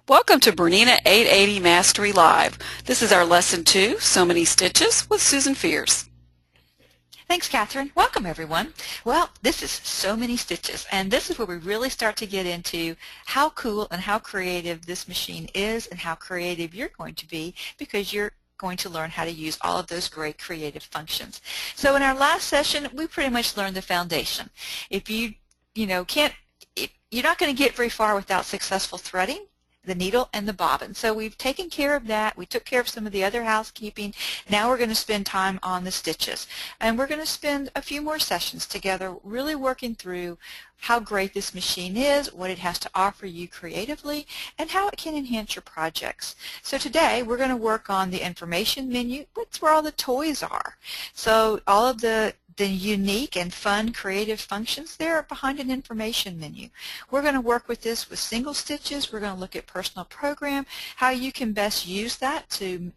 Welcome to Bernina 880 Mastery Live. This is our Lesson 2, So Many Stitches, with Susan Fears. Thanks, Catherine. Welcome, everyone. Well, this is So Many Stitches, and this is where we really start to get into how cool and how creative this machine is and how creative you're going to be, because you're going to learn how to use all of those great creative functions. So in our last session, we pretty much learned the foundation. If you're not going to get very far without successful threading, the needle and the bobbin. So we've taken care of that. We took care of some of the other housekeeping. Now we're going to spend time on the stitches. And we're going to spend a few more sessions together really working through how great this machine is, what it has to offer you creatively, and how it can enhance your projects. So today we're going to work on the information menu. That's where all the toys are. So all of the unique and fun creative functions there behind an information menu. We're going to work with this with single stitches. We're going to look at personal program, how you can best use that to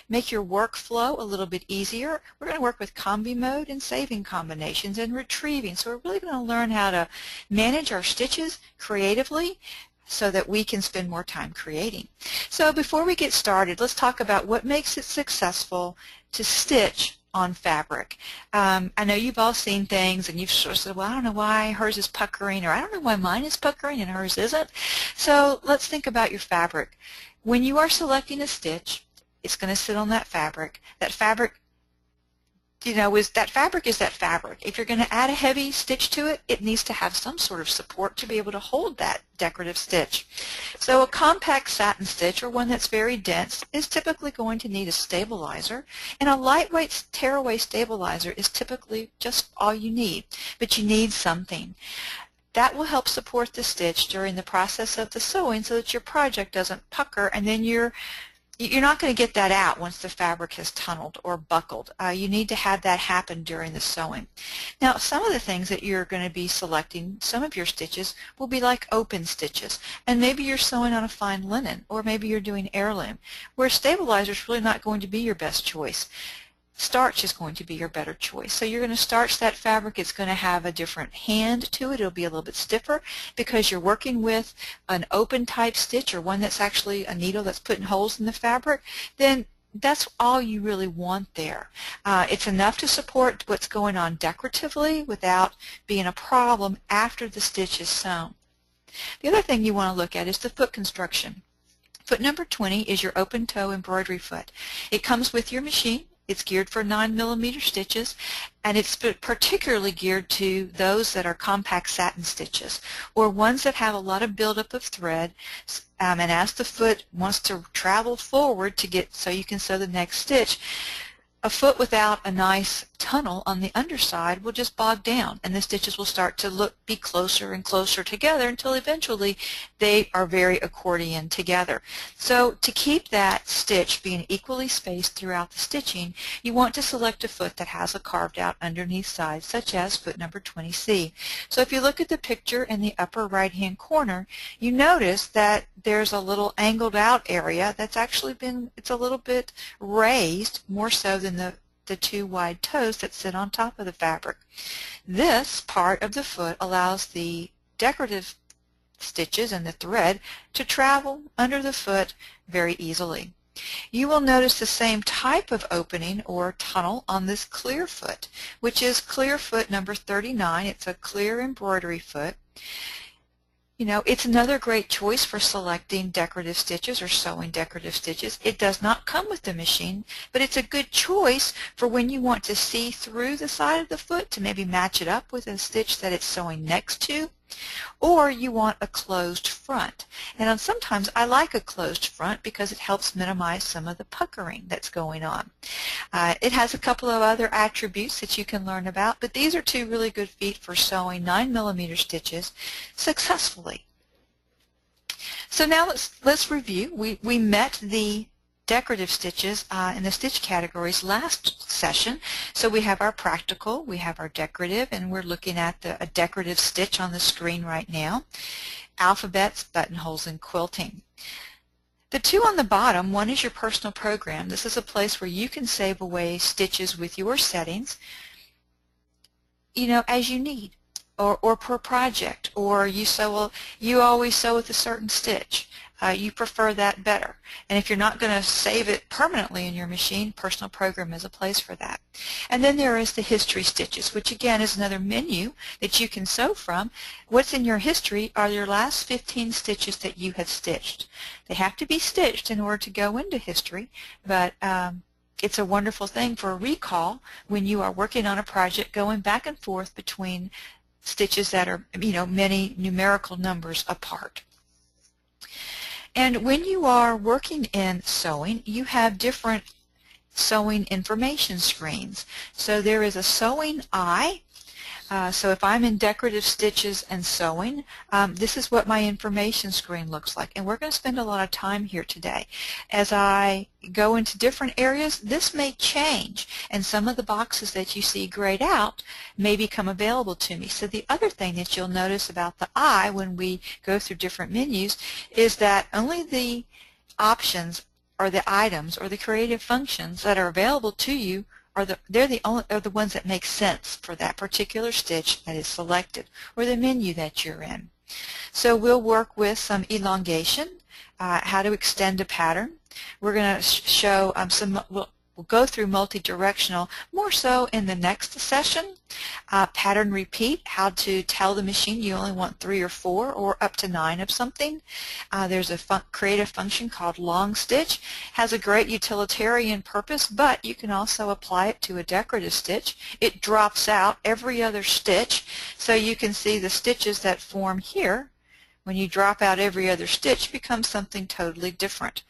make your workflow a little bit easier. We're going to work with combi mode and saving combinations and retrieving. So we're really going to learn how to manage our stitches creatively so that we can spend more time creating. So before we get started, let's talk about what makes it successful to stitch on fabric. I know you've all seen things and you've sort of said, well, I don't know why hers is puckering, or I don't know why mine is puckering and hers isn't. So let's think about your fabric. When you are selecting a stitch, it's going to sit on that fabric. That fabric, that fabric is that fabric. If you're going to add a heavy stitch to it, it needs to have some sort of support to be able to hold that decorative stitch. So a compact satin stitch, or one that's very dense, is typically going to need a stabilizer, and a lightweight tearaway stabilizer is typically just all you need, but you need something. That will help support the stitch during the process of the sewing so that your project doesn't pucker, and then you're not going to get that out once the fabric has tunneled or buckled. You need to have that happen during the sewing. Now, some of the things that you're going to be selecting, some of your stitches will be like open stitches, and maybe you're sewing on a fine linen, or maybe you're doing heirloom, where stabilizer is really not going to be your best choice. Starch is going to be your better choice. So you're going to starch that fabric. It's going to have a different hand to it. It'll be a little bit stiffer because you're working with an open type stitch, or one that's actually a needle that's putting holes in the fabric. Then that's all you really want there. It's enough to support what's going on decoratively without being a problem after the stitch is sewn. The other thing you want to look at is the foot construction. Foot number 20 is your open toe embroidery foot. It comes with your machine. It's geared for 9mm stitches, and it's particularly geared to those that are compact satin stitches, or ones that have a lot of buildup of thread, and as the foot wants to travel forward to get so you can sew the next stitch, a foot without a nice tunnel on the underside will just bog down, and the stitches will start to be closer and closer together until eventually they are very accordion together. So to keep that stitch being equally spaced throughout the stitching, you want to select a foot that has a carved out underneath side, such as foot number 20C. So if you look at the picture in the upper right hand corner, you notice that there's a little angled out area that's actually it's a little bit raised, more so than the two wide toes that sit on top of the fabric. This part of the foot allows the decorative stitches and the thread to travel under the foot very easily. You will notice the same type of opening or tunnel on this clear foot, which is clear foot number 39. It's a clear embroidery foot. It's another great choice for selecting decorative stitches or sewing decorative stitches. It does not come with the machine, but it's a good choice for when you want to see through the side of the foot to maybe match it up with a stitch that it's sewing next to, or you want a closed front. And sometimes I like a closed front because it helps minimize some of the puckering that's going on. It has a couple of other attributes that you can learn about, but these are two really good feet for sewing 9mm stitches successfully. So now let's review. We met the decorative stitches in the stitch categories last session. So we have our practical, we have our decorative, and we're looking at a decorative stitch on the screen right now. Alphabets, buttonholes, and quilting. The two on the bottom, one is your personal program. This is a place where you can save away stitches with your settings, as you need. or per project, or you always sew with a certain stitch. you prefer that better. And if you're not going to save it permanently in your machine, Personal Program is a place for that. And then there is the history stitches, which again is another menu that you can sew from. What's in your history are your last 15 stitches that you have stitched. They have to be stitched in order to go into history, but it's a wonderful thing for a recall when you are working on a project going back and forth between stitches that are, many numerical numbers apart. And when you are working in sewing, you have different sewing information screens. So there is a sewing eye. So if I'm in decorative stitches and sewing, this is what my information screen looks like. And we're going to spend a lot of time here today. As I go into different areas, this may change, and some of the boxes that you see grayed out may become available to me. So the other thing that you'll notice about the eye when we go through different menus is that only the options or the items or the creative functions that are available to you they're the ones that make sense for that particular stitch that is selected or the menu that you're in. So we'll work with some elongation, how to extend a pattern. We're going to show we'll go through multi-directional more so in the next session. Pattern repeat, how to tell the machine you only want 3 or 4 or up to 9 of something. There's a creative function called long stitch. Has a great utilitarian purpose, but you can also apply it to a decorative stitch. It drops out every other stitch, so you can see the stitches that form here. When you drop out every other stitch, becomes something totally different.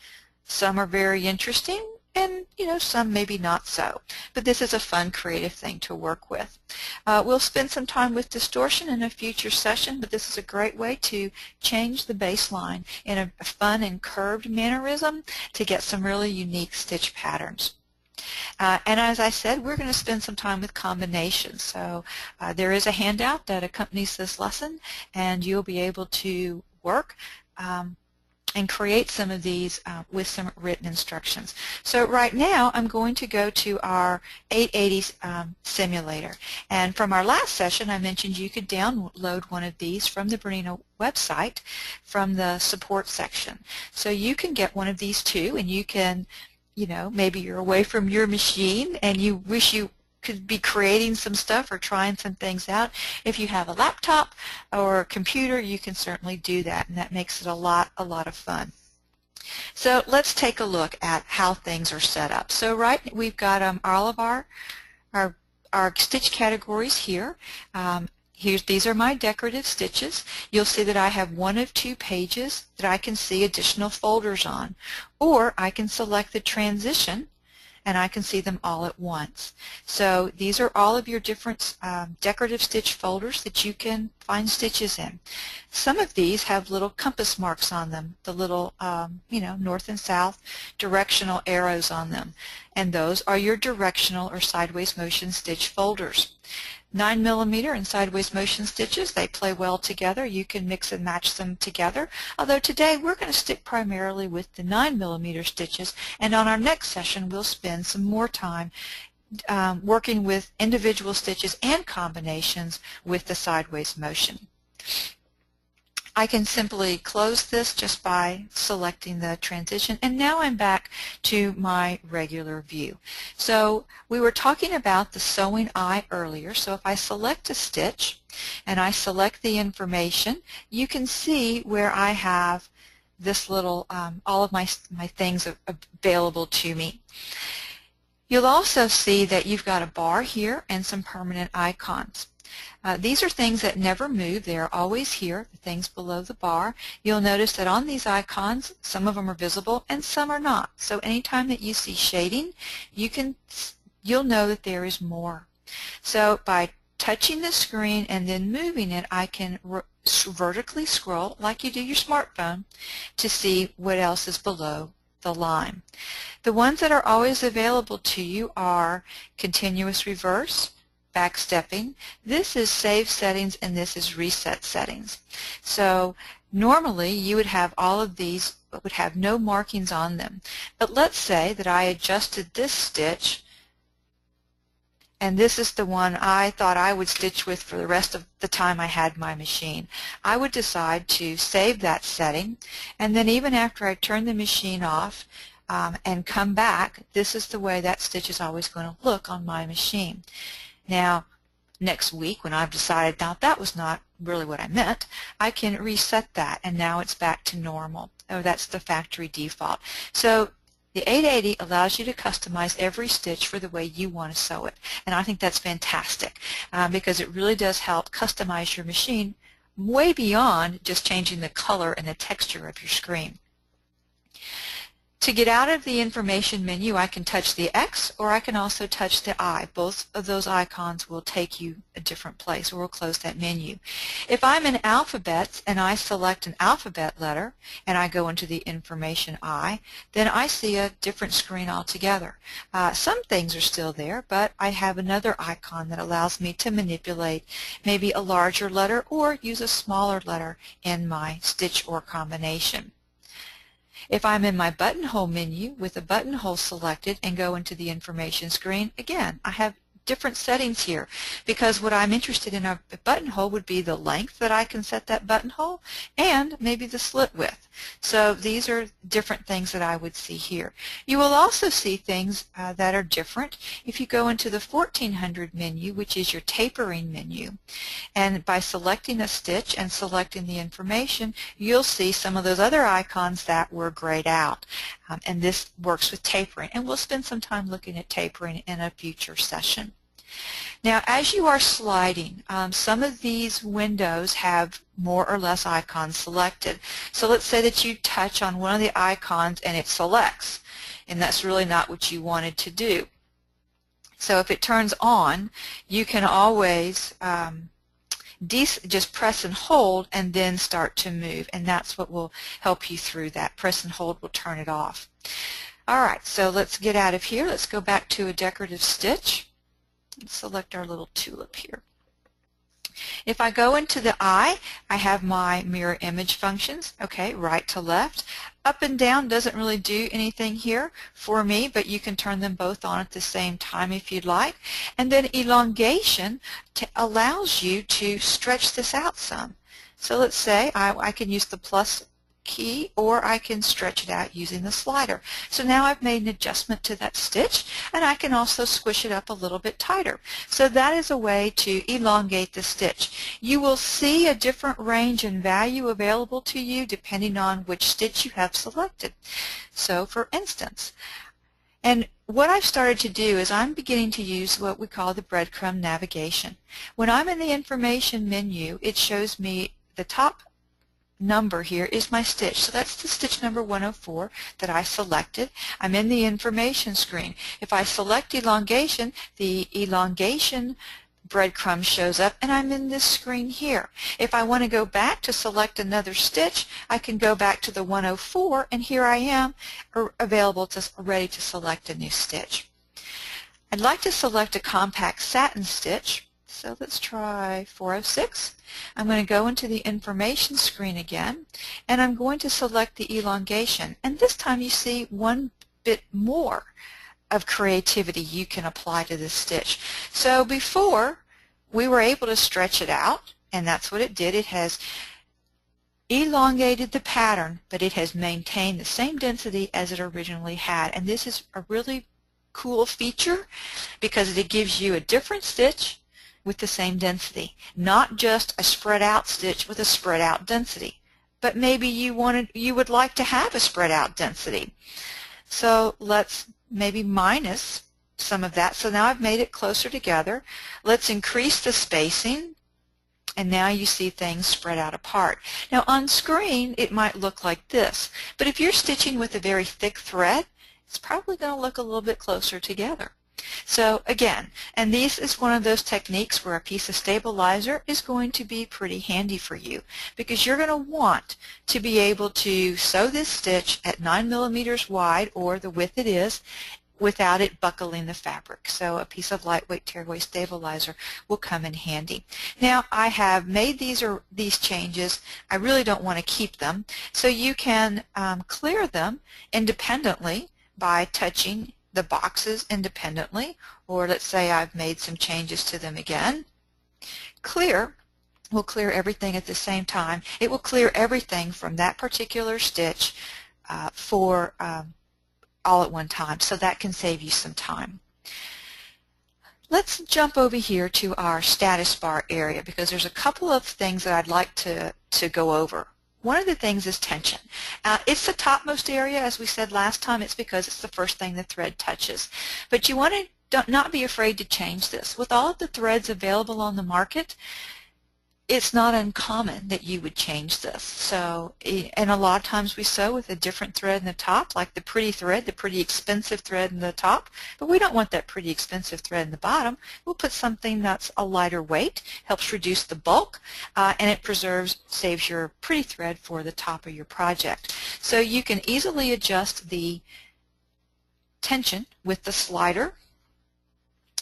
Some are very interesting, and some maybe not so. But this is a fun, creative thing to work with. We'll spend some time with distortion in a future session, but this is a great way to change the baseline in a fun and curved mannerism to get some really unique stitch patterns. And as I said, we're going to spend some time with combinations. So there is a handout that accompanies this lesson, and you'll be able to work and create some of these with some written instructions. So right now I'm going to go to our 880 simulator. And from our last session I mentioned you could download one of these from the Bernina website from the support section. So you can get one of these too, and you can, maybe you're away from your machine and you wish you could be creating some stuff or trying some things out. If you have a laptop or a computer, you can certainly do that, and that makes it a lot of fun. So let's take a look at how things are set up. So we've got all of our stitch categories here. These are my decorative stitches. You'll see that I have one of 2 pages that I can see additional folders on, or I can select the transition and I can see them all at once. So these are all of your different decorative stitch folders that you can find stitches in. Some of these have little compass marks on them, the little north and south directional arrows on them, and those are your directional or sideways motion stitch folders. 9mm and sideways motion stitches, they play well together. You can mix and match them together. Although today we're going to stick primarily with the 9mm stitches, and on our next session we'll spend some more time working with individual stitches and combinations with the sideways motion. I can simply close this just by selecting the transition, and now I'm back to my regular view. So we were talking about the sewing eye earlier, so if I select a stitch and I select the information, you can see where I have this little, all of my things available to me. You'll also see that you've got a bar here and some permanent icons. These are things that never move. They are always here, the things below the bar. You'll notice that on these icons, some of them are visible and some are not. So anytime that you see shading, you'll know that there is more. So by touching the screen and then moving it, I can vertically scroll like you do your smartphone to see what else is below the line. The ones that are always available to you are continuous reverse, backstepping. This is save settings and this is reset settings. So normally you would have all of these but would have no markings on them. But let's say that I adjusted this stitch and this is the one I thought I would stitch with for the rest of the time I had my machine. I would decide to save that setting, and then even after I turn the machine off and come back, this is the way that stitch is always going to look on my machine. Now, next week when I've decided now that was not really what I meant, I can reset that, and now it's back to normal. Oh, that's the factory default. So the 880 allows you to customize every stitch for the way you want to sew it, and I think that's fantastic because it really does help customize your machine way beyond just changing the color and the texture of your screen. To get out of the information menu, I can touch the X, or I can also touch the I. Both of those icons will take you a different place, or will close that menu. If I'm in alphabets and I select an alphabet letter and I go into the information I, then I see a different screen altogether. Some things are still there, but I have another icon that allows me to manipulate maybe a larger letter or use a smaller letter in my stitch or combination. If I'm in my buttonhole menu with the buttonhole selected and go into the information screen, again, I have different settings here because what I'm interested in a buttonhole would be the length that I can set that buttonhole and maybe the slit width. So these are different things that I would see here. You will also see things that are different if you go into the 1400 menu, which is your tapering menu. And by selecting a stitch and selecting the information, you'll see some of those other icons that were grayed out. And this works with tapering, and we'll spend some time looking at tapering in a future session. Now, as you are sliding, some of these windows have more or less icons selected. So let's say that you touch on one of the icons and it selects, and that's really not what you wanted to do. So if it turns on, you can always just press and hold and then start to move, and that's what will help you through that. Press and hold will turn it off. All right, so let's get out of here. Let's go back to a decorative stitch. Let's select our little tulip here. If I go into the I have my mirror image functions. Okay, right to left. Up and down doesn't really do anything here for me, but you can turn them both on at the same time if you'd like. And then elongation allows you to stretch this out some. So let's say I can use the plus key, or I can stretch it out using the slider. So now I've made an adjustment to that stitch, and I can also squish it up a little bit tighter. So that is a way to elongate the stitch. You will see a different range and value available to you depending on which stitch you have selected. So for instance, and what I've started to do is I'm beginning to use what we call the breadcrumb navigation. When I'm in the information menu, it shows me the top number here is my stitch. So that's the stitch number 104 that I selected. I'm in the information screen. If I select elongation, the elongation breadcrumb shows up, and I'm in this screen here. If I want to go back to select another stitch, I can go back to the 104, and here I am available ready to select a new stitch. I'd like to select a compact satin stitch, so let's try 406. I'm going to go into the information screen again, and I'm going to select the elongation, and this time you see one bit more of creativity you can apply to this stitch. So before, we were able to stretch it out, and that's what it did. It has elongated the pattern, but it has maintained the same density as it originally had, and this is a really cool feature because it gives you a different stitch with the same density, not just a spread out stitch with a spread out density, but maybe you would like to have a spread out density. So let's maybe minus some of that. So now I've made it closer together. Let's increase the spacing, and now you see things spread out apart. Now on screen it might look like this, but if you're stitching with a very thick thread, it's probably going to look a little bit closer together. So again, and this is one of those techniques where a piece of stabilizer is going to be pretty handy for you, because you're going to want to be able to sew this stitch at 9 millimeters wide, or the width it is, without it buckling the fabric. So a piece of lightweight tearaway stabilizer will come in handy. Now I have made these changes. I really don't want to keep them, so you can clear them independently by touching the boxes independently, or let's say I've made some changes to them again. Clear will clear everything at the same time. It will clear everything from that particular stitch for all at one time, so that can save you some time. Let's jump over here to our status bar area because there's a couple of things that I'd like to go over. One of the things is tension. It's the topmost area, as we said last time. It's because it's the first thing the thread touches. But you want to not be afraid to change this. With all of the threads available on the market, it's not uncommon that you would change this. So, and a lot of times we sew with a different thread in the top, like the pretty thread, the pretty expensive thread in the top, but we don't want that pretty expensive thread in the bottom. We'll put something that's a lighter weight, helps reduce the bulk, and it saves your pretty thread for the top of your project. So you can easily adjust the tension with the slider.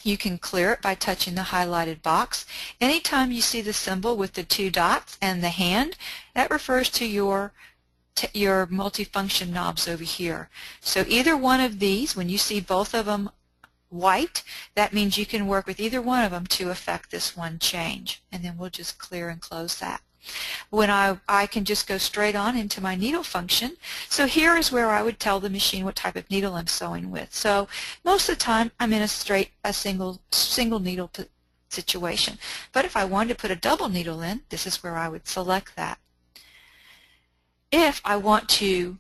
You can clear it by touching the highlighted box. Anytime you see the symbol with the 2 dots and the hand, that refers to your multifunction knobs over here. So either one of these, when you see both of them white, that means you can work with either one of them to affect this one change. And then we'll just clear and close that. When I can just go straight on into my needle function. So here is where I would tell the machine what type of needle I'm sewing with. So most of the time I'm in a single needle situation. But if I wanted to put a double needle in, this is where I would select that. If I want to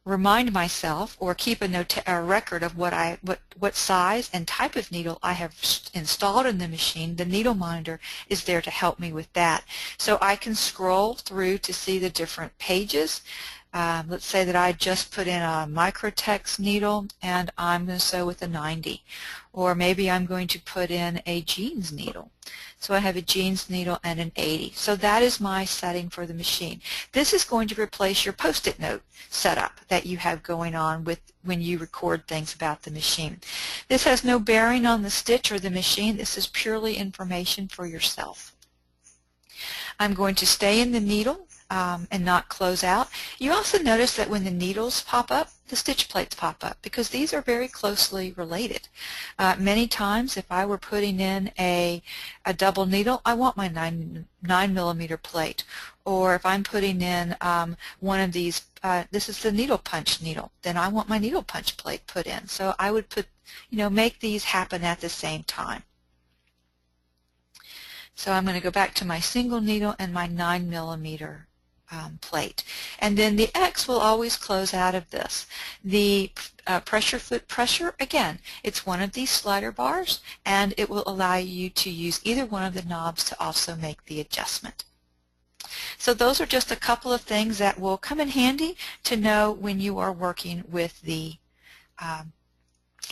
remind myself or keep a record of what size and type of needle I have installed in the machine, the needle monitor is there to help me with that. So I can scroll through to see the different pages. Let's say that I just put in a microtext needle and I'm going to sew with a 90. Or maybe I'm going to put in a jeans needle. So I have a jeans needle and an 80. So that is my setting for the machine. This is going to replace your post-it note setup that you have going on with when you record things about the machine. This has no bearing on the stitch or the machine. This is purely information for yourself. I'm going to stay in the needle and not close out. You also notice that when the needles pop up, the stitch plates pop up because these are very closely related. Many times if I were putting in a double needle, I want my 9mm plate. Or if I'm putting in one of these, this is the needle punch needle, then I want my needle punch plate put in. So I would make these happen at the same time. So I'm going to go back to my single needle and my 9mm plate. And then the X will always close out of this. The pressure foot pressure, again, it's one of these slider bars and it will allow you to use either one of the knobs to also make the adjustment. So those are just a couple of things that will come in handy to know when you are working with the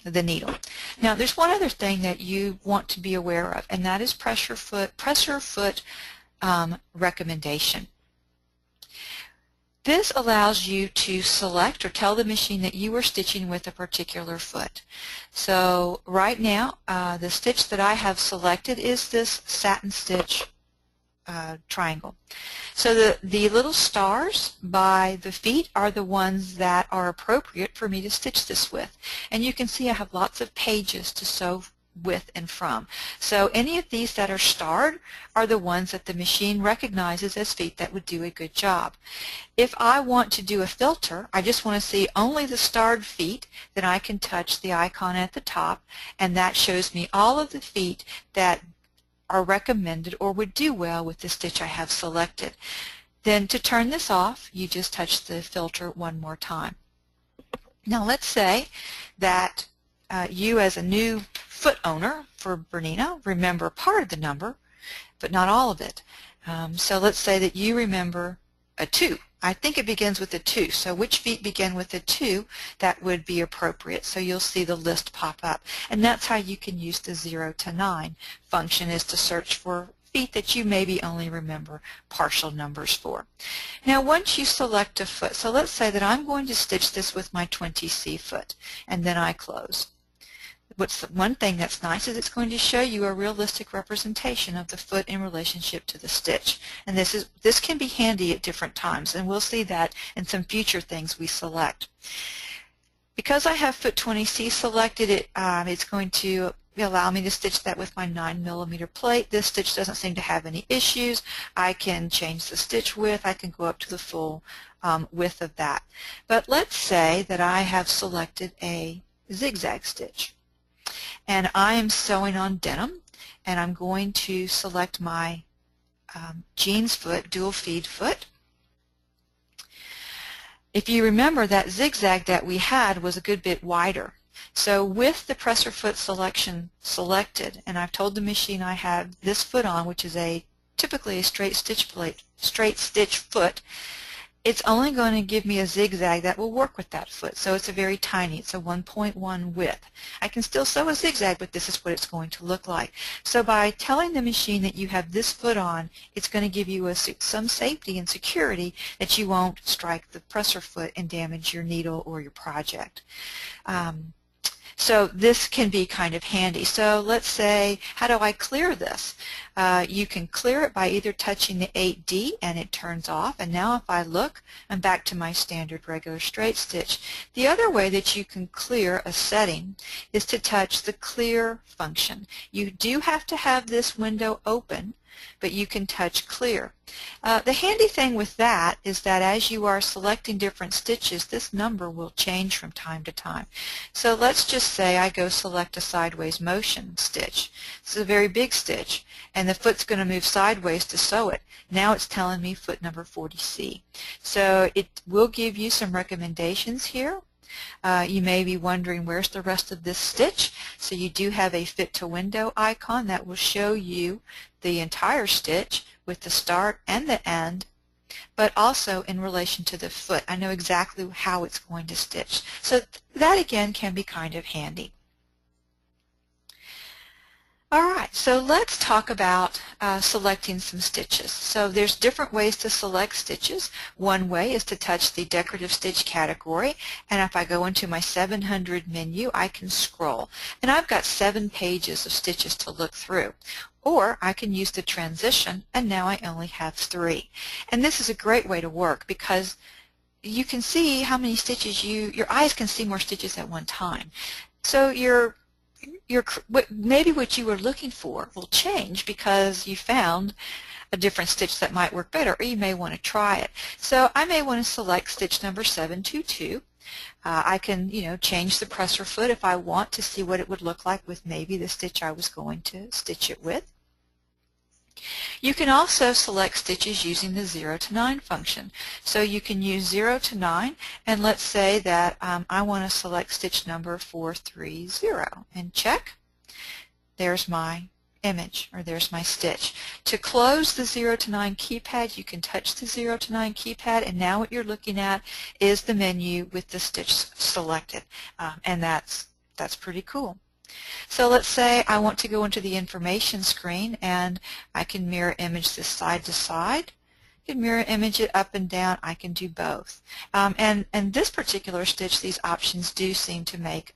needle. Now there's one other thing that you want to be aware of, and that is pressure foot recommendation. This allows you to select or tell the machine that you are stitching with a particular foot. So right now the stitch that I have selected is this satin stitch triangle. So the little stars by the feet are the ones that are appropriate for me to stitch this with. And you can see I have lots of pages to sew with and from. So any of these that are starred are the ones that the machine recognizes as feet that would do a good job. If I want to do a filter, I just want to see only the starred feet, then I can touch the icon at the top and that shows me all of the feet that are recommended or would do well with the stitch I have selected. Then to turn this off, you just touch the filter one more time. Now let's say that you as a new foot owner for Bernina remember part of the number, but not all of it. So let's say that you remember a 2. I think it begins with a 2. So which feet begin with a 2 that would be appropriate? So you'll see the list pop up. And that's how you can use the 0 to 9 function, is to search for feet that you maybe only remember partial numbers for. Now once you select a foot, so let's say that I'm going to stitch this with my 20C foot, and then I close. One thing that's nice is it's going to show you a realistic representation of the foot in relationship to the stitch. And this can be handy at different times, and we'll see that in some future things we select. Because I have foot 20C selected, it's going to allow me to stitch that with my 9mm plate. This stitch doesn't seem to have any issues. I can change the stitch width. I can go up to the full width of that. But let's say that I have selected a zigzag stitch, and I am sewing on denim, and I'm going to select my jeans foot, dual feed foot. If you remember, that zigzag that we had was a good bit wider. So with the presser foot selection selected, and I've told the machine I have this foot on, which is typically a straight stitch foot, it's only going to give me a zigzag that will work with that foot. So it's very tiny. It's a 1.1 width. I can still sew a zigzag, but this is what it's going to look like. So by telling the machine that you have this foot on, it's going to give you some safety and security that you won't strike the presser foot and damage your needle or your project. So this can be kind of handy. So let's say, how do I clear this? You can clear it by either touching the 8D and it turns off. And now if I look, I'm back to my standard regular straight stitch. The other way that you can clear a setting is to touch the clear function. You do have to have this window open, but you can touch clear. The handy thing with that is that as you are selecting different stitches, this number will change from time to time. So let's just say I go select a sideways motion stitch. This is a very big stitch, and the foot's going to move sideways to sew it. Now it's telling me foot number 40C. So it will give you some recommendations here. You may be wondering, where's the rest of this stitch? So you do have a fit to window icon that will show you the entire stitch with the start and the end, but also in relation to the foot. I know exactly how it's going to stitch. So that again can be kind of handy. Alright, so let's talk about selecting some stitches. So there's different ways to select stitches. One way is to touch the decorative stitch category, and if I go into my 700 menu, I can scroll. And I've got 7 pages of stitches to look through. Or I can use the transition, and now I only have 3. And this is a great way to work because you can see how many stitches your eyes can see more stitches at one time. So maybe what you were looking for will change because you found a different stitch that might work better, or you may want to try it. So I may want to select stitch number 722. I can, change the presser foot if I want to see what it would look like with maybe the stitch I was going to stitch it with. You can also select stitches using the 0 to 9 function. So you can use 0 to 9, and let's say that I want to select stitch number 430 and check. There's my image, or there's my stitch. To close the 0 to 9 keypad, you can touch the 0 to 9 keypad, and now what you're looking at is the menu with the stitch selected, and that's pretty cool. So let's say I want to go into the information screen, and I can mirror image this side to side. I can mirror image it up and down. I can do both. And this particular stitch, these options do seem to make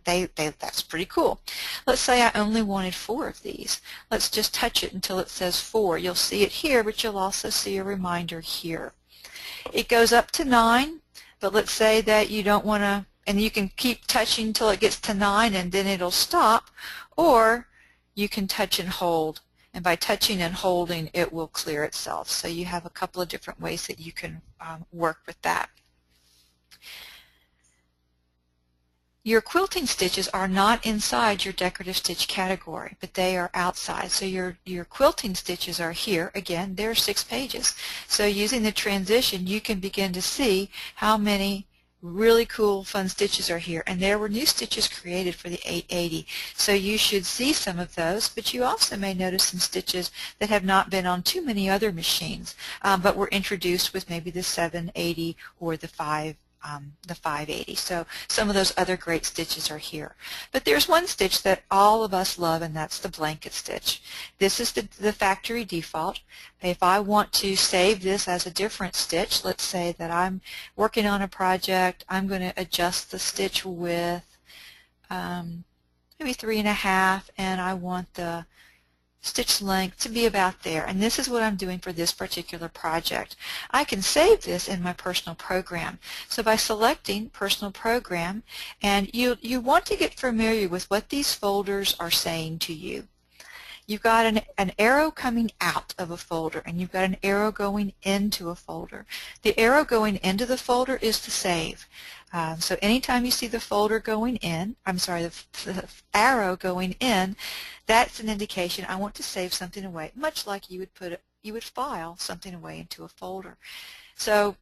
that's pretty cool. Let's say I only wanted 4 of these. Let's just touch it until it says 4. You'll see it here, but you'll also see a reminder here. It goes up to 9, but let's say that you don't want to, and you can keep touching until it gets to 9 and then it'll stop, or you can touch and hold, and by touching and holding it will clear itself. So you have a couple of different ways that you can work with that. Your quilting stitches are not inside your decorative stitch category, but they are outside. So your quilting stitches are here. Again, there are 6 pages. So using the transition, you can begin to see how many really cool, fun stitches are here. And there were new stitches created for the 880. So you should see some of those, but you also may notice some stitches that have not been on too many other machines, but were introduced with maybe the 780 or the 580. So some of those other great stitches are here. But there's one stitch that all of us love, and that's the blanket stitch. This is the factory default. If I want to save this as a different stitch, let's say that I'm working on a project, I'm going to adjust the stitch width maybe 3.5, and I want the stitch length to be about there, and this is what I'm doing for this particular project. I can save this in my personal program. So by selecting personal program, and you want to get familiar with what these folders are saying to you. You've got an arrow coming out of a folder, and you've got an arrow going into a folder. The arrow going into the folder is to save. So anytime you see the folder going in, the arrow going in, that's an indication I want to save something away, much like you would file something away into a folder. So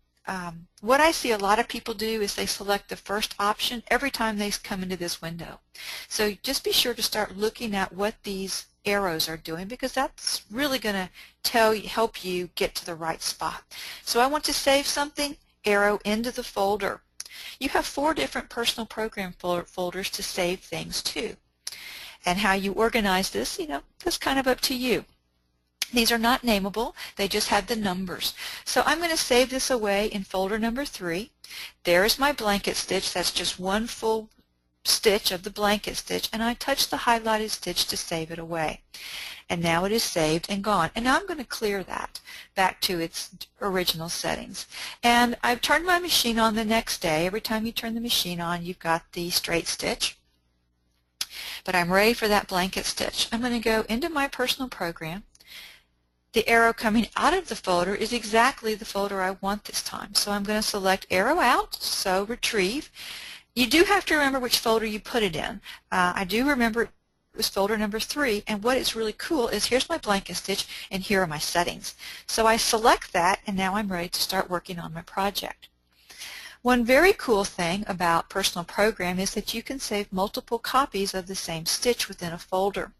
what I see a lot of people do is they select the first option every time they come into this window. So just be sure to start looking at what these arrows are doing, because that's really going to help you get to the right spot. So I want to save something, arrow into the folder. You have 4 different personal program folders to save things to. And how you organize this, that's kind of up to you. These are not nameable, they just have the numbers. So I'm going to save this away in folder number 3. There's my blanket stitch, that's just one full stitch of the blanket stitch, and I touch the highlighted stitch to save it away. And now it is saved and gone. And now I'm going to clear that back to its original settings. And I've turned my machine on the next day. Every time you turn the machine on, you've got the straight stitch. But I'm ready for that blanket stitch. I'm going to go into my personal program. The arrow coming out of the folder is exactly the folder I want this time. So I'm going to select arrow out, so retrieve. You do have to remember which folder you put it in. I do remember it was folder number 3, and what is really cool is here's my blanket stitch and here are my settings. So I select that, and now I'm ready to start working on my project. One very cool thing about Personal Program is that you can save multiple copies of the same stitch within a folder.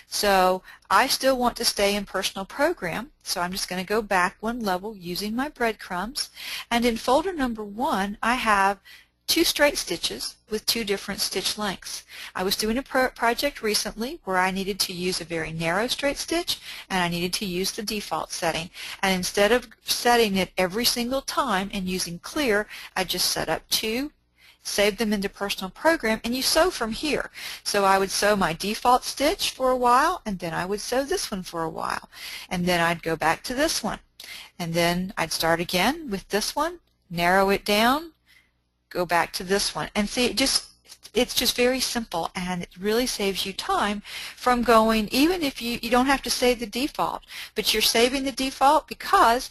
So I still want to stay in Personal Program, so I'm just going to go back one level using my breadcrumbs, and in folder number 1 I have 2 straight stitches with 2 different stitch lengths. I was doing a project recently where I needed to use a very narrow straight stitch, and I needed to use the default setting. And instead of setting it every single time and using clear, I just set up 2, saved them into Personal Program, and you sew from here. So I would sew my default stitch for a while, and then I would sew this one for a while. And then I'd go back to this one. And then I'd start again with this one, narrow it down, go back to this one, and see, it's just very simple, and it really saves you time from going, even if you don't have to save the default, but you're saving the default because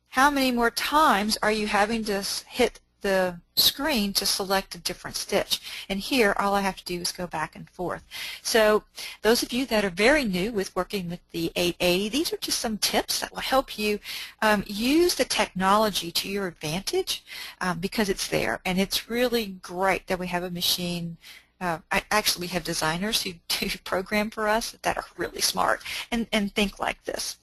how many more times are you having to hit the screen to select a different stitch? And here all I have to do is go back and forth. So those of you that are very new with working with the 880, these are just some tips that will help you use the technology to your advantage because it's there, and it's really great that we have a machine. We have designers who do program for us that are really smart and think like this.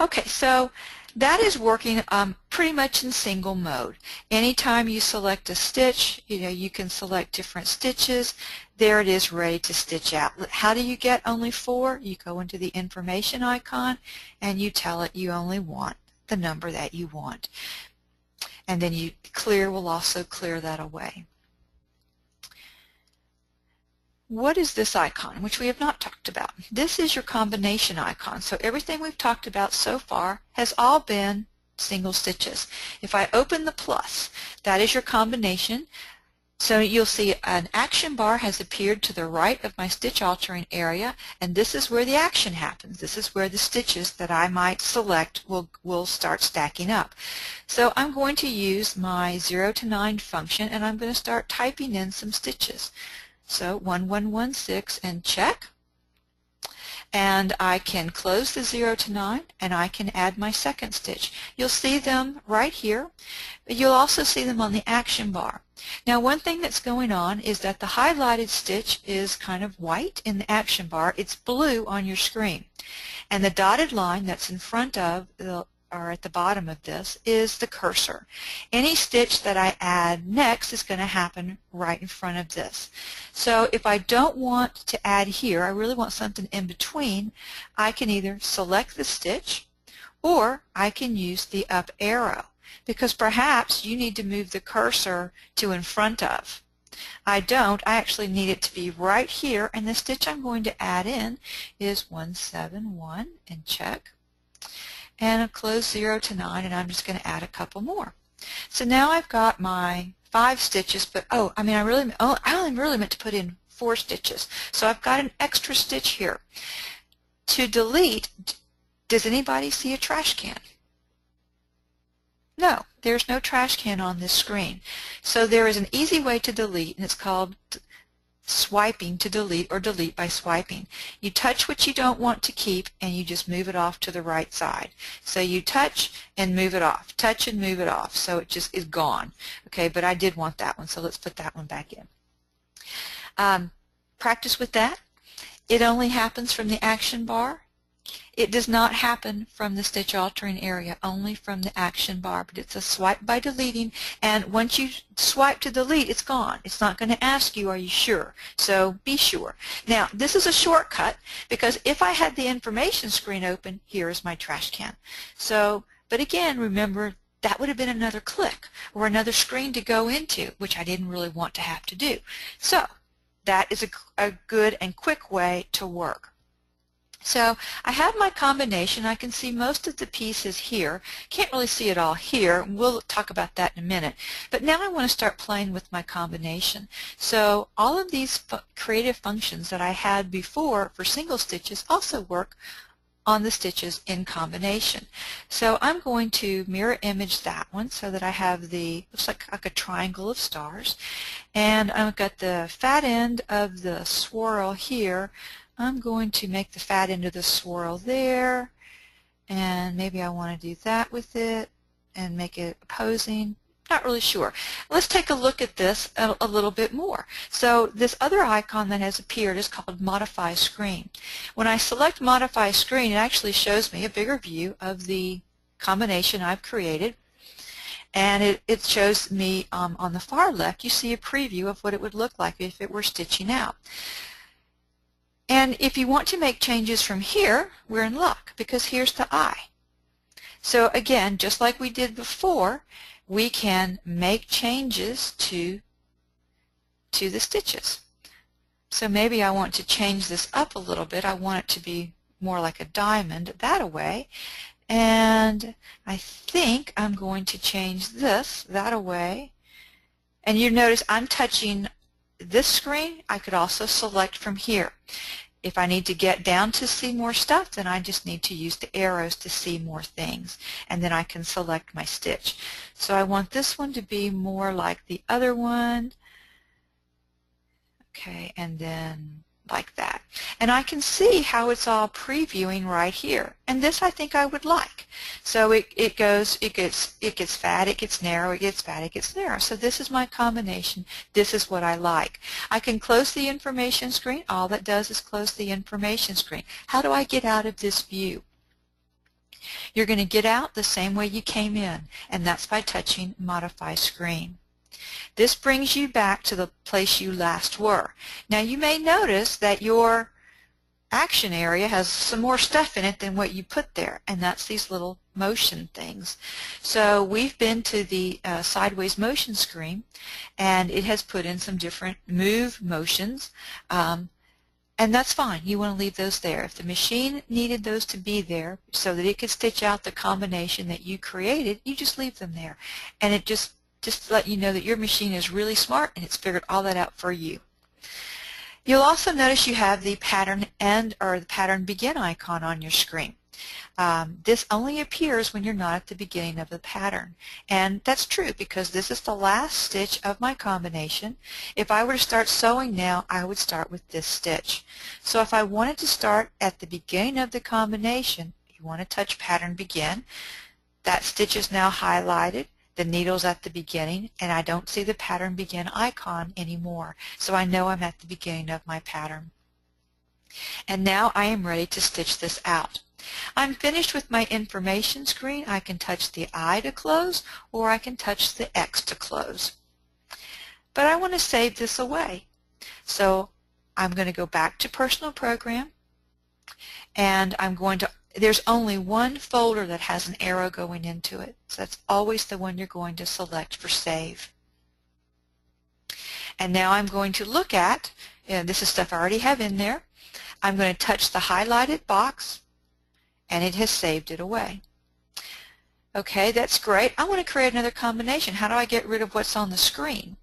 Okay, so that is working pretty much in single mode. Anytime you select a stitch, you can select different stitches. There it is, ready to stitch out. How do you get only 4? You go into the information icon and you tell it you only want the number that you want. And then clear will also clear that away. What is this icon, which we have not talked about? This is your combination icon. So everything we've talked about so far has all been single stitches. If I open the plus, that is your combination. So you'll see an action bar has appeared to the right of my stitch altering area, and this is where the action happens. This is where the stitches that I might select will start stacking up. So I'm going to use my 0 to 9 function, and I'm going to start typing in some stitches. So 1116 and check, and I can close the 0 to 9 and I can add my second stitch. You'll see them right here, but you'll also see them on the action bar. Now one thing that's going on is that the highlighted stitch is kind of white in the action bar. It's blue on your screen, and the dotted line that's in front of or at the bottom of this is the cursor. Any stitch that I add next is going to happen right in front of this. So if I don't want to add here, I really want something in between, I can either select the stitch or I can use the up arrow, because perhaps you need to move the cursor to in front of. I don't. I actually need it to be right here, and the stitch I'm going to add in is 171 and check, and a close 0 to 9, and I'm just going to add a couple more. So now I've got my 5 stitches, but I only really meant to put in 4 stitches. So I've got an extra stitch here. To delete, does anybody see a trash can? No, there's no trash can on this screen. So there is an easy way to delete, and it's called swiping to delete, or delete by swiping. You touch what you don't want to keep, and you just move it off to the right side. So you touch and move it off, touch and move it off, so it just is gone. Okay, but I did want that one, so let's put that one back in. Practice with that. It only happens from the action bar. It does not happen from the stitch altering area, only from the action bar, but it's a swipe by deleting, and once you swipe to delete, it's gone. It's not going to ask you, are you sure? So be sure. Now, this is a shortcut, because if I had the information screen open, here is my trash can. So, but again, remember, that would have been another click or another screen to go into, which I didn't really want to have to do. So that is a good and quick way to work. So I have my combination. I can see most of the pieces here. Can't really see it all here. We'll talk about that in a minute. But now I want to start playing with my combination. So all of these creative functions that I had before for single stitches also work on the stitches in combination. So I'm going to mirror image that one so that I have the, looks like a triangle of stars. And I've got the fat end of the swirl here. I'm going to make the fat end of the swirl there, and maybe I want to do that with it and make it opposing. Not really sure. Let's take a look at this a little bit more. So this other icon that has appeared is called Modify Screen. When I select Modify Screen, it actually shows me a bigger view of the combination I've created. And it shows me on the far left, you see a preview of what it would look like if it were stitching out. And if you want to make changes from here, we're in luck, because here's the eye. So again, just like we did before, we can make changes to the stitches. So maybe I want to change this up a little bit. I want it to be more like a diamond that-a-way. And I think I'm going to change this that-a-way. And you notice I'm touching this screen. I could also select from here. If I need to get down to see more stuff, then I just need to use the arrows to see more things, and then I can select my stitch. So I want this one to be more like the other one. Okay, and then like that. And I can see how it's all previewing right here. And this I think I would like. So it gets fat, it gets narrow, it gets fat, it gets narrow. So this is my combination. This is what I like. I can close the information screen. All that does is close the information screen. How do I get out of this view? You're going to get out the same way you came in, and that's by touching Modify Screen. This brings you back to the place you last were. Now you may notice that your action area has some more stuff in it than what you put there, and that's these little motion things. So we've been to the sideways motion screen, and it has put in some different move motions, and that's fine. You want to leave those there. If the machine needed those to be there so that it could stitch out the combination that you created, you just leave them there, and it just to let you know that your machine is really smart and it's figured all that out for you. You'll also notice you have the pattern end or the pattern begin icon on your screen. This only appears when you're not at the beginning of the pattern, and that's true because this is the last stitch of my combination. If I were to start sewing now, I would start with this stitch. So if I wanted to start at the beginning of the combination, you want to touch pattern begin. That stitch is now highlighted. The needle's at the beginning, and I don't see the pattern begin icon anymore, so I know I'm at the beginning of my pattern. And now I am ready to stitch this out. I'm finished with my information screen. I can touch the I to close, or I can touch the X to close. But I want to save this away. So I'm going to go back to Personal Program, and I'm going to there's only one folder that has an arrow going into it, so that's always the one you're going to select for save. And now I'm going to look at, this is stuff I already have in there. I'm going to touch the highlighted box, and it has saved it away. Okay, that's great. I want to create another combination. How do I get rid of what's on the screen?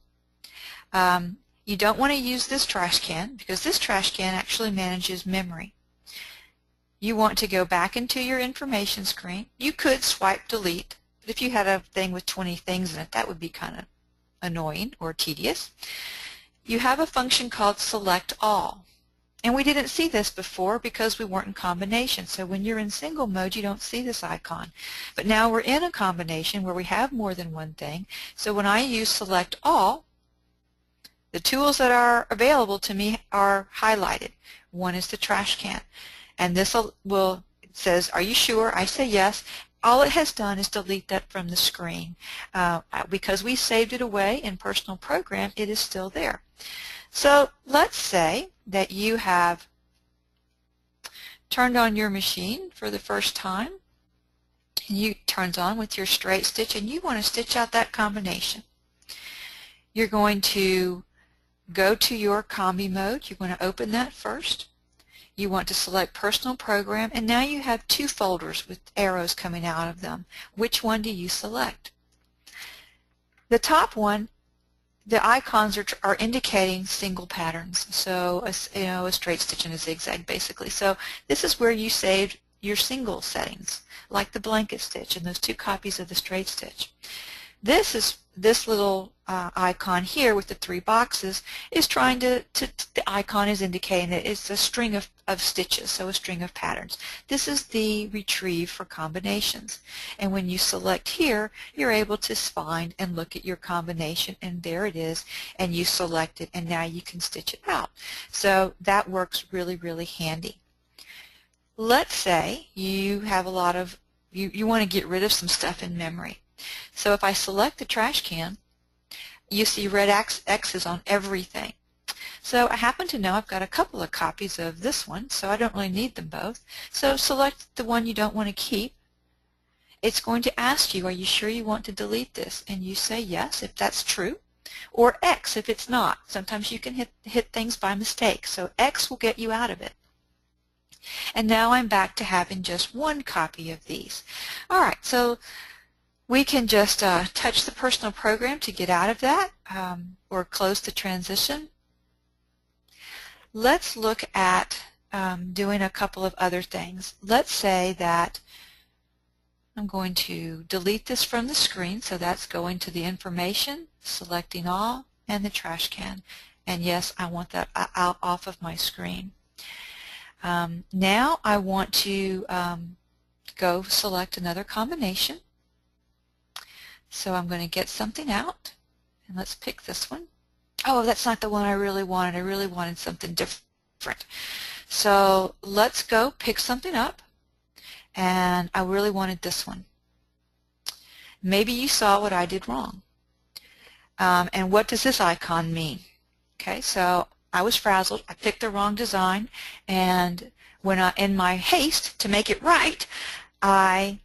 You don't want to use this trash can because this trash can actually manages memory. You want to go back into your information screen. You could swipe delete, but if you had a thing with 20 things in it, that would be kind of annoying or tedious. You have a function called select all. And we didn't see this before because we weren't in combination. So when you're in single mode, you don't see this icon. But now we're in a combination where we have more than one thing. So when I use select all, the tools that are available to me are highlighted. One is the trash can. And this it says, are you sure? I say yes. All it has done is delete that from the screen. Because we saved it away in Personal Program, it is still there. So let's say that you have turned on your machine for the first time, and you turns on with your straight stitch, and you want to stitch out that combination. You're going to go to your combi mode. You want to open that first. You want to select Personal Program, and now you have two folders with arrows coming out of them. Which one do you select? The top one, the icons are indicating single patterns, so a straight stitch and a zigzag basically. So this is where you saved your single settings, like the blanket stitch and those two copies of the straight stitch. This little icon here with the three boxes is trying the icon is indicating that it's a string of stitches, so a string of patterns. This is the retrieve for combinations. And when you select here, you're able to find and look at your combination, and there it is, and you select it, and now you can stitch it out. So that works really, really handy. Let's say you have a lot of, you want to get rid of some stuff in memory. So if I select the trash can, you see red X's on everything. So I happen to know I've got a couple of copies of this one, so I don't really need them both. So select the one you don't want to keep. It's going to ask you, are you sure you want to delete this? And you say yes if that's true, or X if it's not. Sometimes you can hit things by mistake, so X will get you out of it. And now I'm back to having just one copy of these. All right, so we can just touch the Personal Program to get out of that or close the transition. Let's look at doing a couple of other things. Let's say that I'm going to delete this from the screen, so that's going to the information, selecting all, and the trash can. And yes, I want that out off of my screen. Now I want to go select another combination. So I'm going to get something out, and let's pick this one. Oh, that's not the one I really wanted. I really wanted something different. So let's go pick something up, and I really wanted this one. Maybe you saw what I did wrong. And what does this icon mean? Okay, so I was frazzled. I picked the wrong design, and when in my haste to make it right, I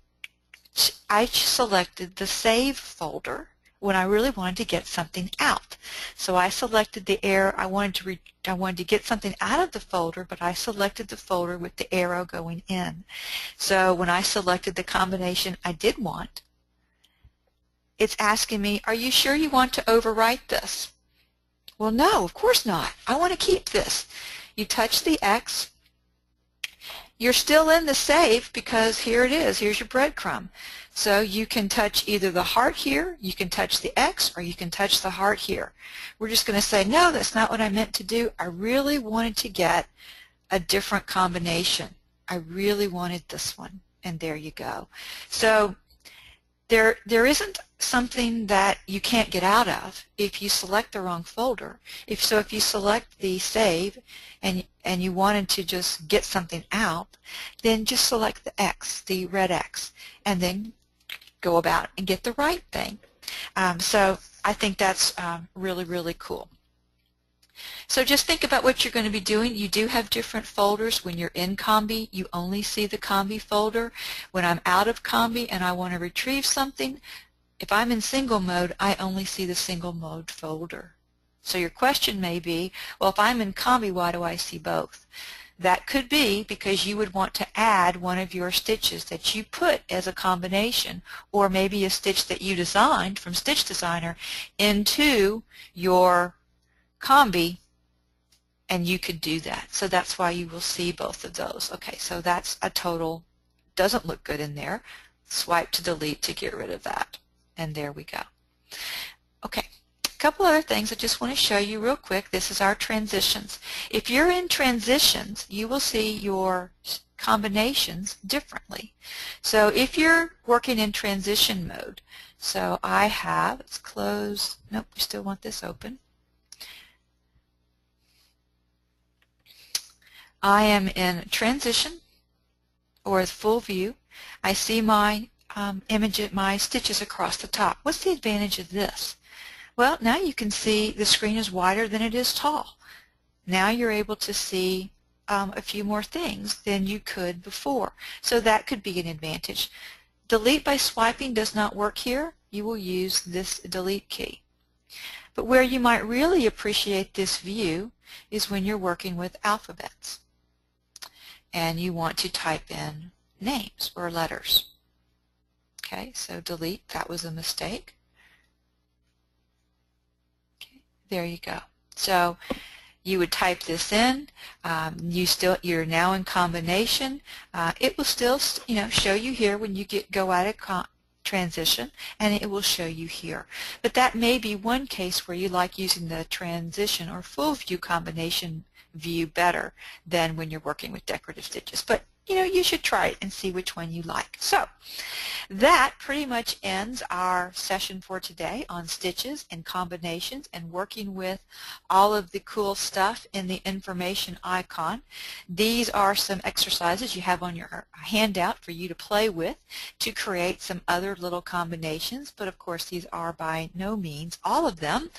selected the Save folder when I really wanted to get something out. So I selected the arrow. I wanted to get something out of the folder, but I selected the folder with the arrow going in. So when I selected the combination I did want, it's asking me, are you sure you want to overwrite this? Well, no, of course not. I want to keep this. You touch the X. You're still in the save because here it is. Here's your breadcrumb. So you can touch either the heart here, you can touch the X, or you can touch the heart here. We're just going to say, no, that's not what I meant to do. I really wanted to get a different combination. I really wanted this one. And there you go. So there isn't something that you can't get out of if you select the wrong folder. If you select the save and you wanted to just get something out, then just select the X, the red X, and then go about and get the right thing. So I think that's really, really cool. So just think about what you're going to be doing. You do have different folders. When you're in Combi, you only see the Combi folder. When I'm out of Combi and I want to retrieve something, if I'm in single mode, I only see the single mode folder. So your question may be, well, if I'm in combi, why do I see both? That could be because you would want to add one of your stitches that you put as a combination, or maybe a stitch that you designed from Stitch Designer into your combi, and you could do that. So that's why you will see both of those. Okay, so that's a total, doesn't look good in there. Swipe to delete to get rid of that. And there we go. Okay. A couple other things I just want to show you real quick. This is our transitions. If you're in transitions, you will see your combinations differently. So if you're working in transition mode, so I have, let's close, nope, we still want this open. I am in transition or full view. I see my my stitches across the top. What's the advantage of this? Well, now you can see the screen is wider than it is tall. Now you're able to see a few more things than you could before. So that could be an advantage. Delete by swiping does not work here. You will use this delete key. But where you might really appreciate this view is when you're working with alphabets and you want to type in names or letters. Okay, so delete, that was a mistake. There you go. So you would type this in. You're now in combination. It will still, show you here when you go out of transition, and it will show you here. But that may be one case where you like using the transition or full view combination view better than when you're working with decorative stitches. But you should try it and see which one you like. So that pretty much ends our session for today on stitches and combinations and working with all of the cool stuff in the information icon. These are some exercises you have on your handout for you to play with to create some other little combinations, but of course these are by no means all of them.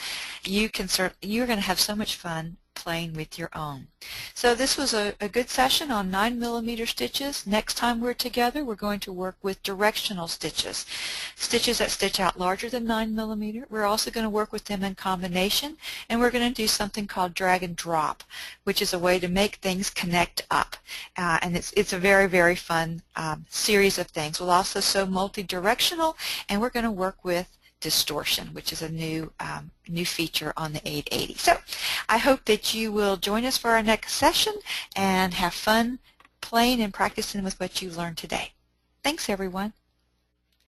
You're going to have so much fun playing with your own. So this was a good session on 9mm stitches. Next time we're together, we're going to work with directional stitches, stitches that stitch out larger than 9mm. We're also going to work with them in combination, and we're going to do something called drag and drop, which is a way to make things connect up. And it's a very, very fun series of things. We'll also sew multi-directional, and we're going to work with distortion, which is a new feature on the 880. So I hope that you will join us for our next session and have fun playing and practicing with what you learned today. Thanks, everyone.